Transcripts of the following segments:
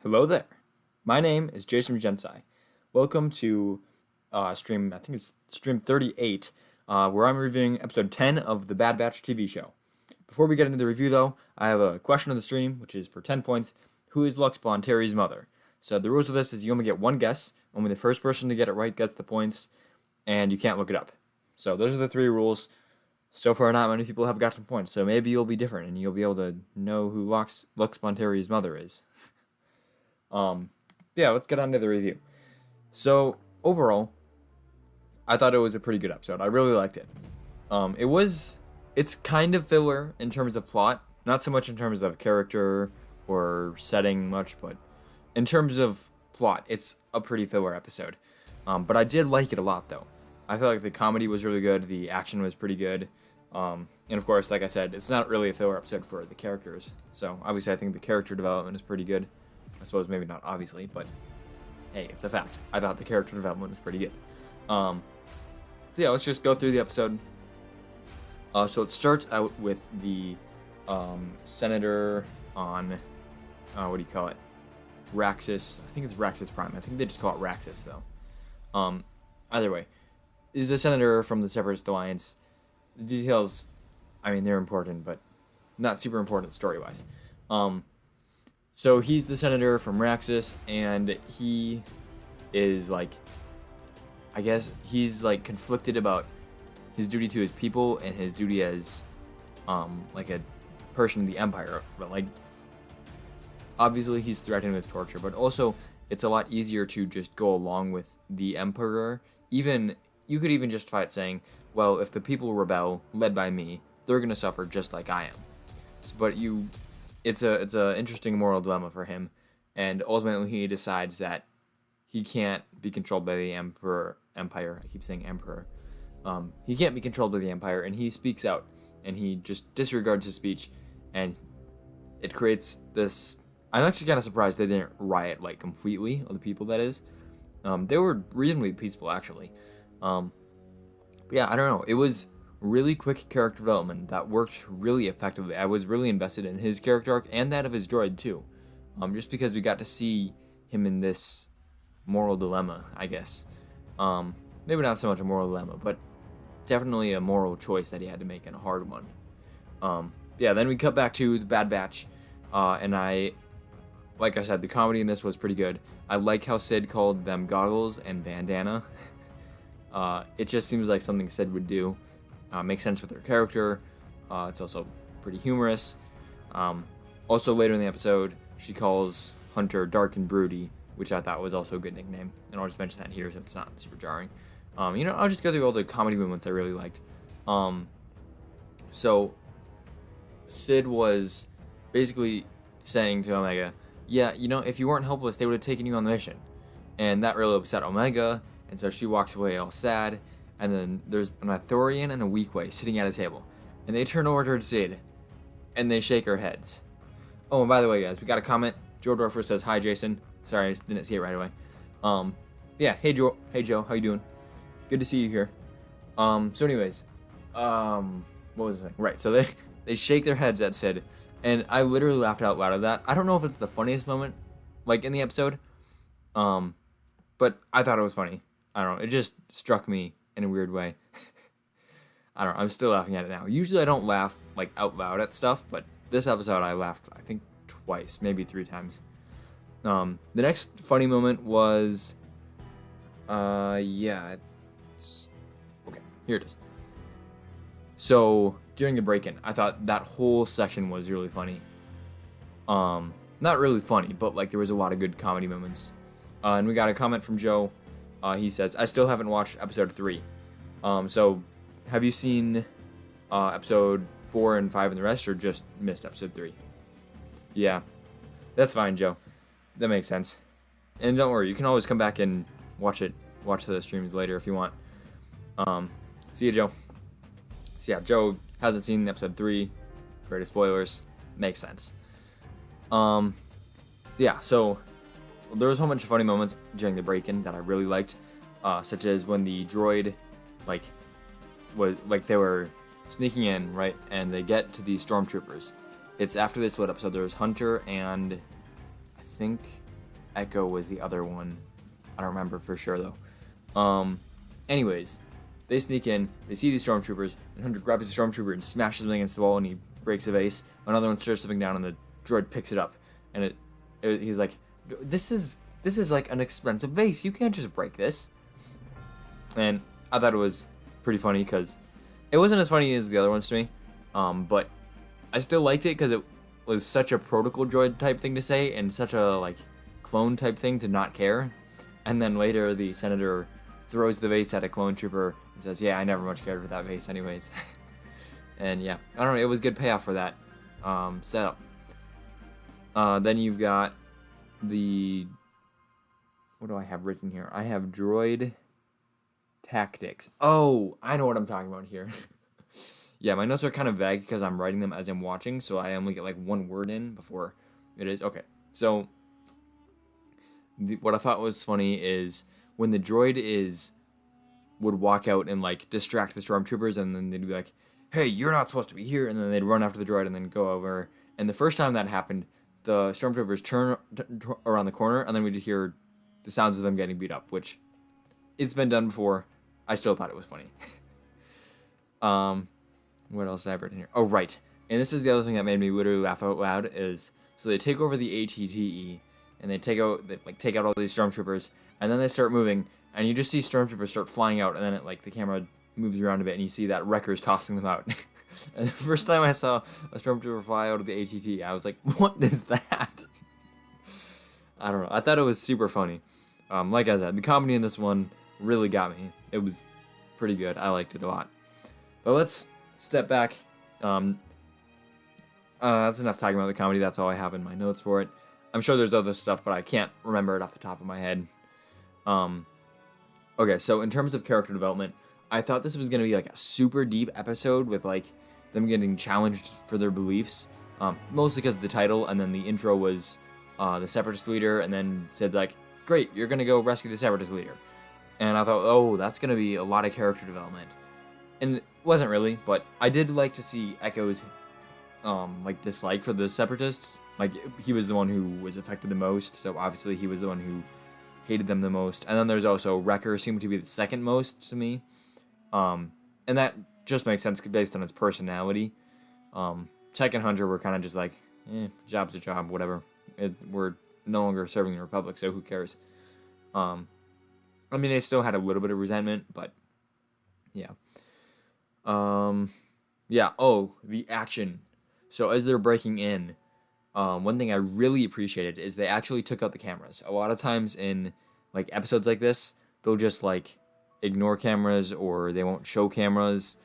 Hello there. My name is Jasom Jensai. Welcome to stream, I think it's stream 38, where I'm reviewing episode 10 of the Bad Batch TV show. Before we get into the review, though, I have a question of the stream, which is for 10 points. Who is Lux Bonteri's mother? So the rules of this is you only get one guess. Only the first person to get it right gets the points, and you can't look it up. So those are the three rules. So far, not many people have gotten points, so maybe you'll be different, and you'll be able to know who Lux Bonteri's mother is. Let's get on to the review. So, overall, I thought it was a pretty good episode. I really liked it. It's kind of filler in terms of plot, not so much in terms of character or setting much, but in terms of plot, it's a pretty filler episode. But I did like it a lot, though. I feel like the comedy was really good, the action was pretty good, and of course, like I said, it's not really a filler episode for the characters. So, obviously, I think the character development is pretty good. I suppose maybe not obviously, but hey, it's a fact. I thought the character development was pretty good. Let's just go through the episode. So it starts out with the senator on, what do you call it? Raxus. I think it's Raxus Prime. I think they just call it Raxus, though. Either way, is the senator from the Separatist Alliance. The details, I mean, they're important, but not super important story-wise. So he's the senator from Raxus, and he is conflicted about his duty to his people and his duty as, a person of the Empire. But obviously he's threatened with torture, but also it's a lot easier to just go along with the Emperor. You could even justify it saying, well, if the people rebel, led by me, they're gonna suffer just like I am. But It's a interesting moral dilemma for him, and ultimately he decides that he can't be controlled by the Empire. I keep saying Emperor. He can't be controlled by the Empire, and he speaks out, and he just disregards his speech, and it creates this. I'm actually kind of surprised they didn't riot completely, of the people that is. They were reasonably peaceful actually. I don't know. It was really quick character development that worked really effectively. I was really invested in his character arc and that of his droid too, just because we got to see him in this moral dilemma, I guess. Maybe not so much a moral dilemma, but definitely a moral choice that he had to make, and a hard one. Then we cut back to the Bad Batch, and like I said, the comedy in this was pretty good. I like how Sid called them goggles and bandana. It just seems like something Sid would do. Makes sense with her character. It's also pretty humorous. Also, later in the episode, she calls Hunter dark and broody, which I thought was also a good nickname. And I'll just mention that here so it's not super jarring. I'll just go through all the comedy moments I really liked. So, Sid was basically saying to Omega, yeah, if you weren't helpless, they would have taken you on the mission. And that really upset Omega, and so she walks away all sad. And then there's an Ithorian and a Weequay sitting at a table. And they turn over to Sid. And they shake their heads. Oh, and by the way, guys, we got a comment. Joe Dorfer says, hi, Jason. Sorry, I didn't see it right away. Hey, Joe. Hey, Joe. How you doing? Good to see you here. What was the thing? Right, so they shake their heads at Sid. And I literally laughed out loud at that. I don't know if it's the funniest moment, in the episode. But I thought it was funny. I don't know. It just struck me in a weird way. I don't know, I'm still laughing at it now. Usually I don't laugh out loud at stuff, but this episode I laughed, I think, twice, maybe 3 times. The next funny moment was okay, here it is. So during the break-in, I thought that whole section was really funny. Not really funny, but there was a lot of good comedy moments. And we got a comment from Joe. He says, I still haven't watched episode 3. So have you seen episode 4 and 5 and the rest, or just missed episode 3? Yeah, that's fine, Joe. That makes sense. And don't worry, you can always come back and watch the streams later if you want. See you, Joe. So yeah, Joe hasn't seen episode 3. Afraid of spoilers. Makes sense. So there was a whole bunch of funny moments during the break-in that I really liked, such as when the droid, they were sneaking in, right, and they get to the stormtroopers. It's after this episode. There's Hunter and I think Echo was the other one. I don't remember for sure though. Anyways, they sneak in, they see these stormtroopers, and Hunter grabs the stormtrooper and smashes him against the wall, and he breaks a vase. Another one starts slipping down, and the droid picks it up, and he's like, this is like an expensive vase. You can't just break this. And I thought it was pretty funny because it wasn't as funny as the other ones to me, but I still liked it because it was such a protocol droid type thing to say, and such a like clone type thing to not care. And then later the senator throws the vase at a clone trooper and says, yeah, I never much cared for that vase anyways. And yeah, I don't know, it was good payoff for that setup. Then you've got the, what do I have written here? I have droid tactics. Oh, I know what I'm talking about here. Yeah, my notes are kind of vague because I'm writing them as I'm watching, so I only get like one word in before it is. Okay, so what I thought was funny is when the droid would walk out and like distract the stormtroopers, and then they'd be like, hey, you're not supposed to be here, and then they'd run after the droid and then go over. And the first time that happened, the stormtroopers turn around the corner, and then we'd hear the sounds of them getting beat up, which it's been done before. I still thought it was funny. What else did I have written here? Oh, right. And this is the other thing that made me literally laugh out loud is, so they take over the ATTE, and they take out all these stormtroopers, and then they start moving, and you just see stormtroopers start flying out, and then the camera moves around a bit, and you see that Wrecker's tossing them out. And the first time I saw a stormtrooper fly out of the ATT, I was like, what is that? I don't know. I thought it was super funny. Like I said, the comedy in this one really got me. It was pretty good. I liked it a lot. But let's step back. That's enough talking about the comedy. That's all I have in my notes for it. I'm sure there's other stuff, but I can't remember it off the top of my head. Okay, so in terms of character development, I thought this was going to be like a super deep episode with like them getting challenged for their beliefs, mostly because of the title, and then the intro was the Separatist leader, and then said like, great, you're going to go rescue the Separatist leader. And I thought, oh, that's going to be a lot of character development. And it wasn't really, but I did like to see Echo's like dislike for the Separatists. Like, he was the one who was affected the most, so obviously he was the one who hated them the most. And then there's also Wrecker, seemed to be the second most to me. And that just makes sense based on his personality. Tech and Hunter were kind of just like, job's a job, whatever. We're no longer serving the Republic, so who cares? I mean, they still had a little bit of resentment, but yeah. Yeah, oh, the action. So as they're breaking in, one thing I really appreciated is they actually took out the cameras. A lot of times in like episodes like this, they'll just like ignore cameras or they won't show cameras.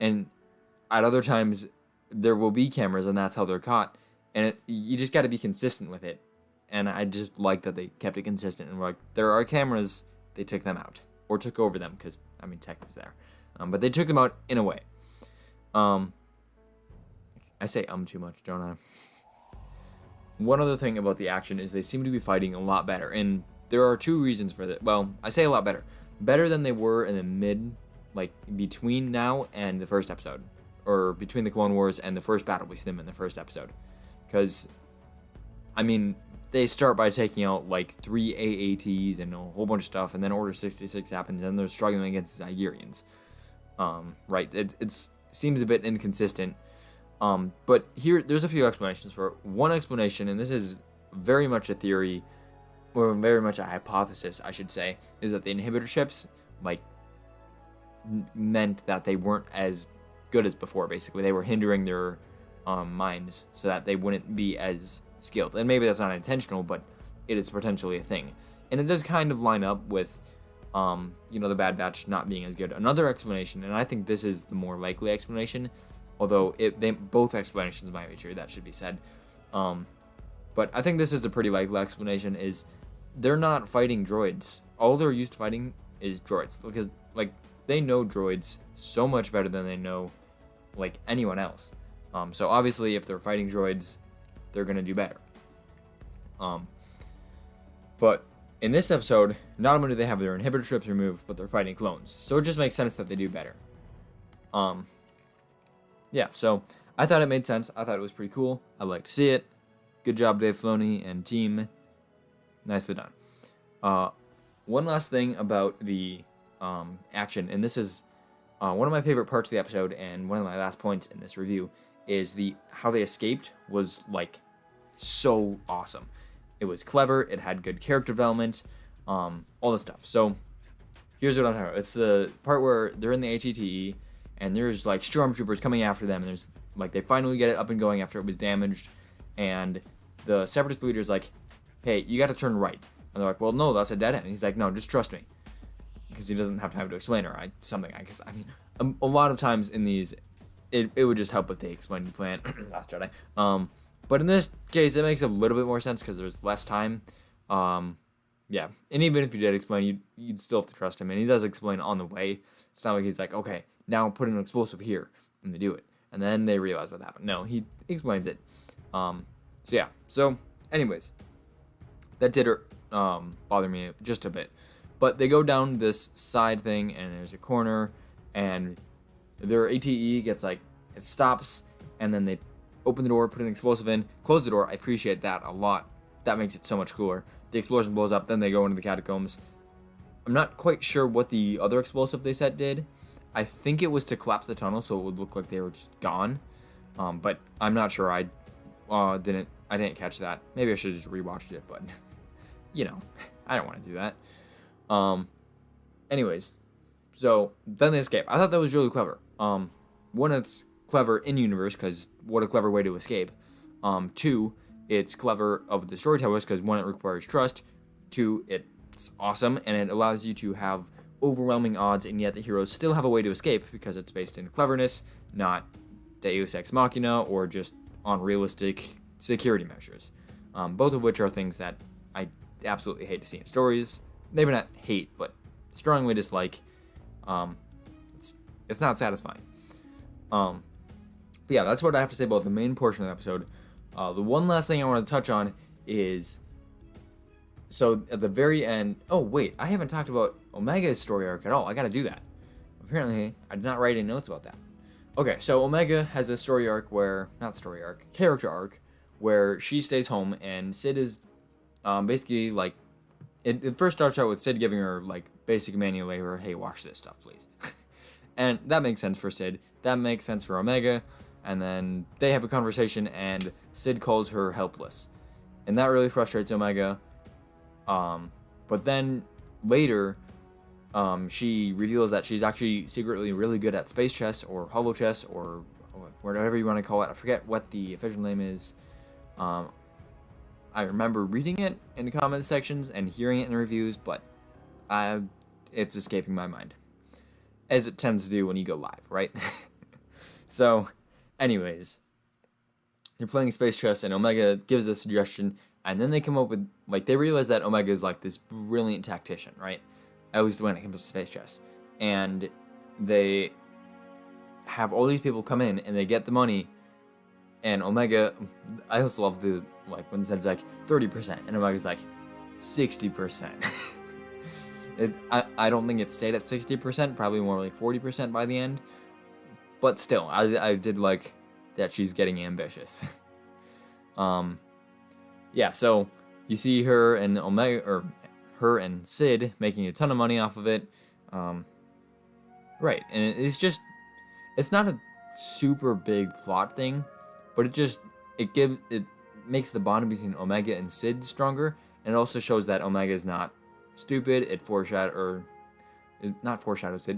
And at other times, there will be cameras and that's how they're caught. And you just got to be consistent with it. And I just like that they kept it consistent. And we're like, there are cameras, they took them out. Or took over them, because, I mean, Tech was there. But they took them out in a way. I say too much, don't I? One other thing about the action is they seem to be fighting a lot better. And there are two reasons for that. Well, I say a lot better. Better than they were in the mid, like, between now and the first episode. Or between the Clone Wars and the first battle we see them in the first episode. Because, I mean, they start by taking out, like, 3 AATs and a whole bunch of stuff. And then Order 66 happens and they're struggling against the Zygerians. Right, it seems a bit inconsistent. But here, there's a few explanations for it. One explanation, and this is very much a theory, or very much a hypothesis, I should say, is that the inhibitor chips, like, meant that they weren't as good as before, basically. They were hindering their minds so that they wouldn't be as skilled. And maybe that's not intentional, but it is potentially a thing. And it does kind of line up with, the Bad Batch not being as good. Another explanation, and I think this is the more likely explanation, although both explanations might be true, that should be said. But I think this is a pretty likely explanation, is they're not fighting droids. All they're used to fighting is droids. Because, like, they know droids so much better than they know, like, anyone else. So obviously, if they're fighting droids, they're going to do better. But in this episode, not only do they have their inhibitor strips removed, but they're fighting clones. So it just makes sense that they do better. Yeah, so I thought it made sense. I thought it was pretty cool. I'd like to see it. Good job, Dave Filoni and team. nicely done. One last thing about the action, and this is one of my favorite parts of the episode, and one of my last points in this review is how they escaped was like so awesome. It was clever. It had good character development, all this stuff. So here's what I'm talking about. It's the part where they're in the ATTE, and there's like stormtroopers coming after them, and there's like they finally get it up and going after it was damaged, and the Separatist leader's like, "Hey, you got to turn right." And they're like, "Well, no, that's a dead end." And he's like, "No, just trust me," because he doesn't have time to explain or something. I guess a lot of times in these, it would just help if they explained the plan. Last Jedi. But in this case, it makes a little bit more sense because there's less time. Yeah, and even if you did explain, you'd still have to trust him, and he does explain on the way. It's not like he's like, "Okay, now put an explosive here," and they do it, and then they realize what happened. No, he explains it. So anyways, that did bother me just a bit. But they go down this side thing, and there's a corner, and their ATE gets it stops, and then they open the door, put an explosive in, close the door. I appreciate that a lot. That makes it so much cooler. The explosion blows up, then they go into the catacombs. I'm not quite sure what the other explosive they set did. I think it was to collapse the tunnel so it would look like they were just gone. But I'm not sure. I didn't catch that. Maybe I should have just rewatched it, but I don't want to do that. Anyways, so then they escape. I thought that was really clever. One, it's clever in universe because what a clever way to escape. Two, it's clever of the storytellers because one, it requires trust. Two, it's awesome and it allows you to have overwhelming odds, and yet the heroes still have a way to escape because it's based in cleverness, not Deus Ex Machina or just on realistic security measures. Both of which are things that I absolutely hate to see in stories. Maybe not hate, but strongly dislike. It's not satisfying. Yeah, that's what I have to say about the main portion of the episode. The one last thing I want to touch on is, so at the very end, oh wait, I haven't talked about Omega's story arc at all. I gotta do that. Apparently, I did not write any notes about that. Okay, so Omega has this character arc, where she stays home and Sid is basically like, it first starts out with Sid giving her like basic manual labor, hey, watch this stuff, please. And that makes sense for Sid. That makes sense for Omega. And then they have a conversation, and Sid calls her helpless. And that really frustrates Omega. But then later, she reveals that she's actually secretly really good at space chess or holo chess or whatever you want to call it. I forget what the official name is. I remember reading it in the comment sections and hearing it in reviews, but it's escaping my mind. As it tends to do when you go live, right? So, anyways, they're playing space chess, and Omega gives a suggestion, and then they come up with, they realize that Omega is, this brilliant tactician, right? At least when it comes to space chess. And they have all these people come in, and they get the money, and Omega, I also love when Zed's 30%, and Omega's 60%. I don't think it stayed at 60%, probably more like 40% by the end. But still, I did like that she's getting ambitious. Yeah, so you see her and her and Sid making a ton of money off of it. Right, and it's not a super big plot thing, but it makes the bond between Omega and Sid stronger, and it also shows that Omega is not stupid. It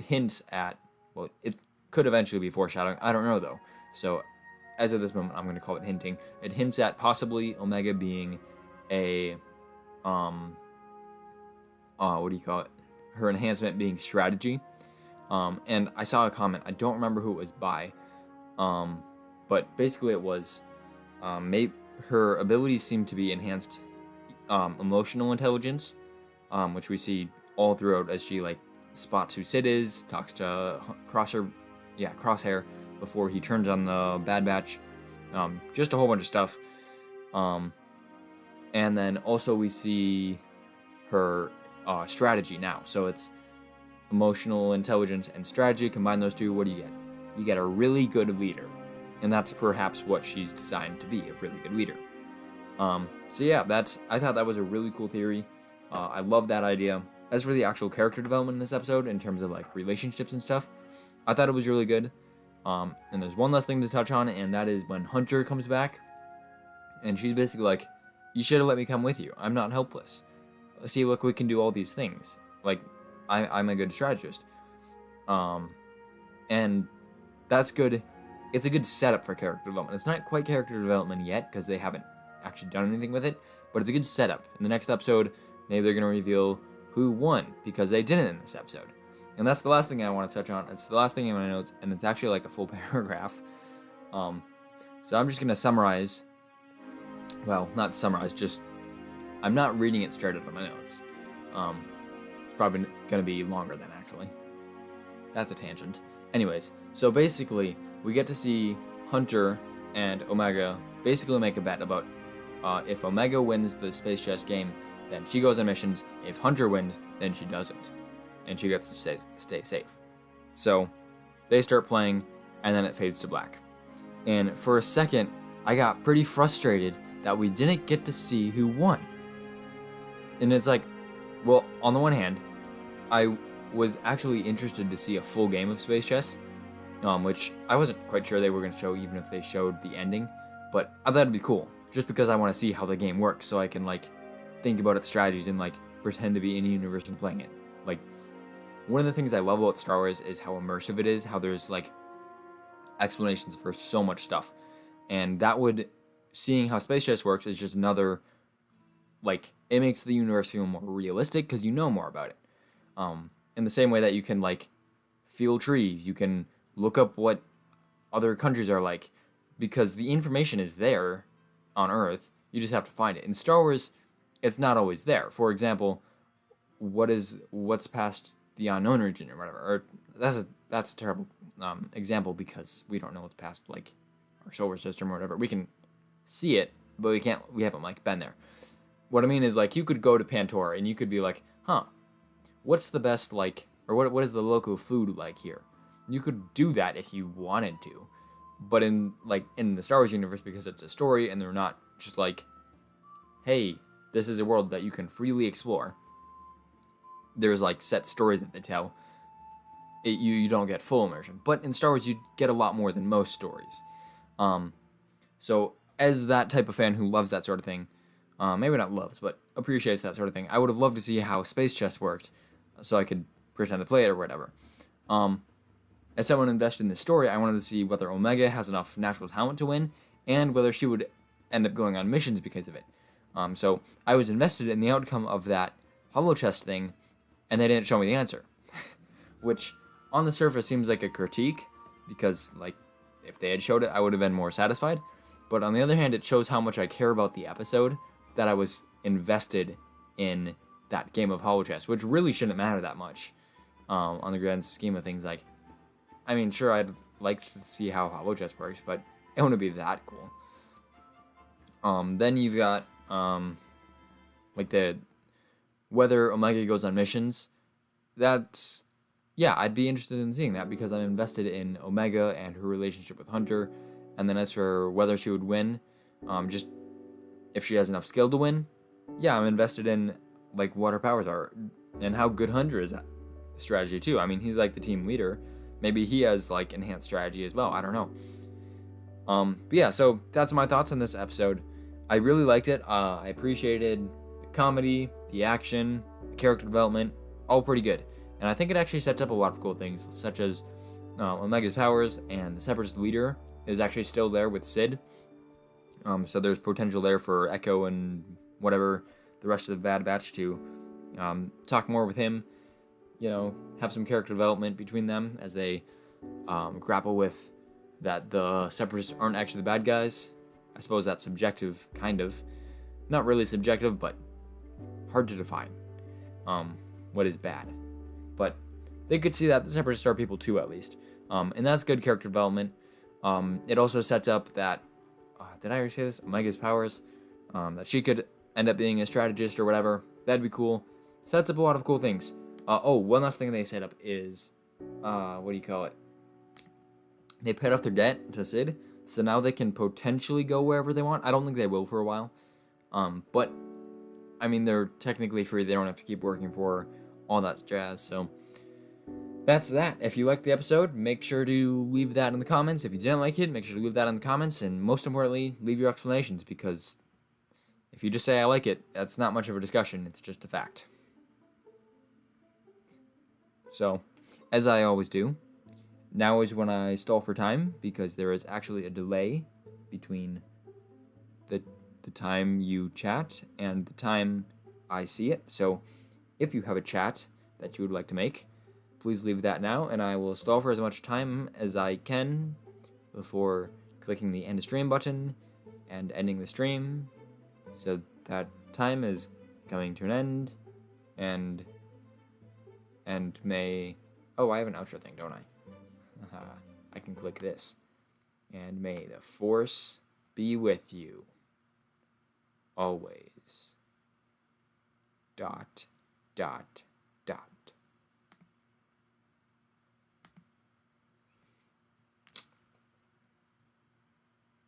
hints at, well, it could eventually be foreshadowing. I don't know though. So, as of this moment, I'm going to call it hinting. It hints at possibly Omega being a, what do you call it? Her enhancement being strategy. And I saw a comment. I don't remember who it was by. But basically it was, her abilities seem to be enhanced, emotional intelligence, which we see all throughout as she spots who Sid is, talks to Crosshair before he turns on the Bad Batch, just a whole bunch of stuff. And then also we see her strategy now. So it's emotional intelligence and strategy. Combine those two, what do you get? You get a really good leader. And that's perhaps what she's designed to be, a really good leader. So yeah, I thought that was a really cool theory. I love that idea. As for the actual character development in this episode, in terms of like relationships and stuff, I thought it was really good. And there's one last thing to touch on, and that is when Hunter comes back, and she's basically like, "You should have let me come with you. I'm not helpless. See, look, we can do all these things. Like, I'm a good strategist." And that's good. It's a good setup for character development. It's not quite character development yet because they haven't actually done anything with it, but it's a good setup. In the next episode, maybe they're going to reveal who won because they didn't in this episode. And that's the last thing I want to touch on. It's the last thing in my notes, and it's actually like a full paragraph. So I'm just going to summarize. Well, not summarize, just I'm not reading it straight out of my notes. It's probably going to be longer than actually. That's a tangent. Anyways, so basically, we get to see Hunter and Omega basically make a bet about if Omega wins the space chess game, then she goes on missions. If Hunter wins, then she doesn't. And she gets to stay safe. So they start playing, and then it fades to black. And for a second, I got pretty frustrated that we didn't get to see who won. And it's like, well, on the one hand, I was actually interested to see a full game of space chess, which I wasn't quite sure they were going to show even if they showed the ending, but I thought it'd be cool, just because I want to see how the game works, so I can, like, think about its strategies and, like, pretend to be in a universe and playing it. Like, one of the things I love about Star Wars is how immersive it is, how there's, like, explanations for so much stuff, and seeing how space chess works is just another, like, it makes the universe feel more realistic, because you know more about it. In the same way that you can, like, feel trees, you can look up what other countries are like, because the information is there on Earth, you just have to find it. In Star Wars, it's not always there. For example, what's past the unknown region or whatever. Or that's a terrible example because we don't know what's past, like, our solar system or whatever. We can see it, but we haven't, like, been there. What I mean is, like, you could go to Pantora and you could be like, what's the best, like, or what is the local food like here? You could do that if you wanted to. But in the Star Wars universe, because it's a story and they're not just like, hey, this is a world that you can freely explore. There's, like, set stories that they tell. You don't get full immersion. But in Star Wars, you get a lot more than most stories. So as that type of fan who loves that sort of thing, maybe not loves, but appreciates that sort of thing, I would have loved to see how space chess worked, so I could pretend to play it or whatever. As someone invested in this story, I wanted to see whether Omega has enough natural talent to win, and whether she would end up going on missions because of it. So I was invested in the outcome of that holochess thing, and they didn't show me the answer. Which, on the surface, seems like a critique, because, like, if they had showed it, I would have been more satisfied. But on the other hand, it shows how much I care about the episode, that I was invested in that game of holochess, which really shouldn't matter that much on the grand scheme of things. Like, I mean, sure, I'd like to see how holochess works, but it wouldn't be that cool. Then you've got, like, whether Omega goes on missions. That's, yeah, I'd be interested in seeing that, because I'm invested in Omega and her relationship with Hunter. And then as for whether she would win, just if she has enough skill to win, yeah, I'm invested in, like, what her powers are and how good Hunter is at strategy too. I mean, he's, like, the team leader. Maybe he has, like, enhanced strategy as well. I don't know. But yeah, so that's my thoughts on this episode. I really liked it. I appreciated the comedy, the action, the character development, all pretty good. And I think it actually sets up a lot of cool things, such as Omega's powers, and the Separatist leader is actually still there with Sid. So there's potential there for Echo and whatever, the rest of the Bad Batch to talk more with him, you know, have some character development between them as they grapple with that the Separatists aren't actually the bad guys. I suppose that's subjective, kind of. Not really subjective, but hard to define what is bad. But they could see that the Separatists are people too, at least. And that's good character development. It also sets up that, did I already say this? Omega's powers, that she could end up being a strategist or whatever. That'd be cool. Sets up a lot of cool things. One last thing they set up is, what do you call it? They paid off their debt to Sid, so now they can potentially go wherever they want. I don't think they will for a while. But I mean, they're technically free. They don't have to keep working for all that jazz. So that's that. If you liked the episode, make sure to leave that in the comments. If you didn't like it, make sure to leave that in the comments. And most importantly, leave your explanations, because if you just say I like it, that's not much of a discussion. It's just a fact. So, as I always do, now is when I stall for time, because there is actually a delay between the time you chat and the time I see it. So if you have a chat that you would like to make, please leave that now, and I will stall for as much time as I can before clicking the end stream button and ending the stream. So that time is coming to an end, and may... Oh, I have an outro thing, don't I? I can click this. And may the Force be with you. Always. ...